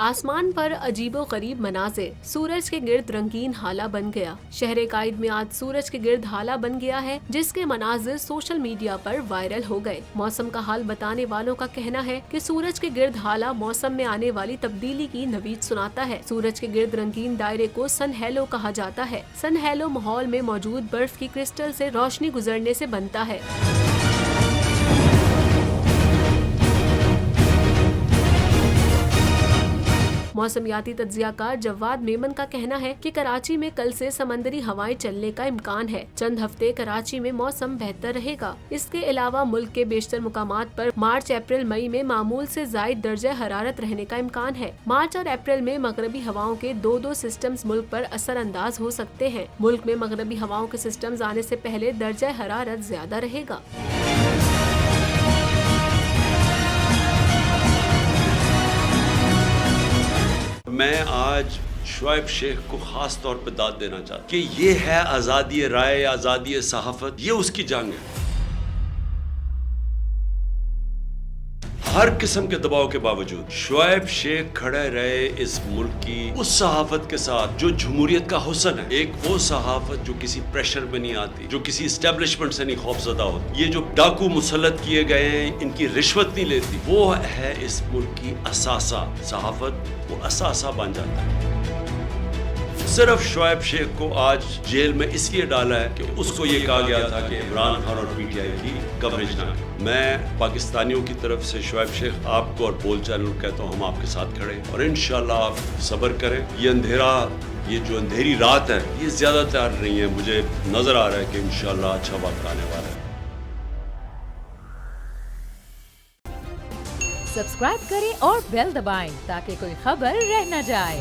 आसमान पर अजीबो गरीब मनाजिर, सूरज के गिर्द रंगीन हाला बन गया। शहर काइद में आज सूरज के गिर्द हाला बन गया है, जिसके मनाजिर सोशल मीडिया पर वायरल हो गए। मौसम का हाल बताने वालों का कहना है कि सूरज के गिर्द हाला मौसम में आने वाली तब्दीली की नवीद सुनाता है। सूरज के गिर्द रंगीन दायरे को सन हेलो कहा जाता है। सन हेलो माहौल में मौजूद बर्फ की क्रिस्टल से रोशनी गुजरने से बनता है। मौसमियाती तज्जियाकार जवाद मेमन का कहना है कि कराची में कल से समंदरी हवाएं चलने का इम्कान है। चंद हफ्ते कराची में मौसम बेहतर रहेगा। इसके अलावा मुल्क के बेशतर मुकामात पर मार्च अप्रैल मई में मामूल से जायद दर्जा हरारत रहने का इम्कान है। मार्च और अप्रैल में मगरबी हवाओं के दो सिस्टम्स मुल्क पर असर अंदाज हो सकते हैं। मुल्क में मगरबी हवाओं के सिस्टम्स आने से पहले दर्जा हरारत ज्यादा रहेगा। मैं आज शुएब शेख को खास तौर पर दाद देना चाहता हूं कि ये है आज़ादी राय, आज़ादी सहाफत, ये उसकी जंग है। हर किस्म के दबाव के बावजूद शुएब शेख खड़े रहे इस मुल्क की उस सहाफत के साथ जो जमहूरियत का हुस्न है। एक वो सहाफत जो किसी प्रेशर में नहीं आती, जो किसी एस्टेब्लिशमेंट से नहीं खौफजदा होती। ये जो डाकू मुसल्लत किए गए हैं, इनकी रिश्वत नहीं लेती, वो है इस मुल्क की असासा। सहाफत वो असासा बन जाता है। सिर्फ शुएब शेख को आज जेल में इसलिए डाला है कि उसको ये कहा गया था कि इमरान खान और पीटीआई की कवरेज ना करें। मैं पाकिस्तानियों की तरफ से शुएब शेख आपको और बोल चैनल कहता हूँ, हम आपके साथ खड़े हैं और इंशाल्लाह आप सब्र करें। ये अंधेरा, ये जो अंधेरी रात है, ये ज्यादा तैयार नहीं है। मुझे नजर आ रहा है कि इंशाल्लाह अच्छा वक्त आने वाला है। सब्सक्राइब करें और बेल दबाएं ताकि कोई खबर रह न जाए।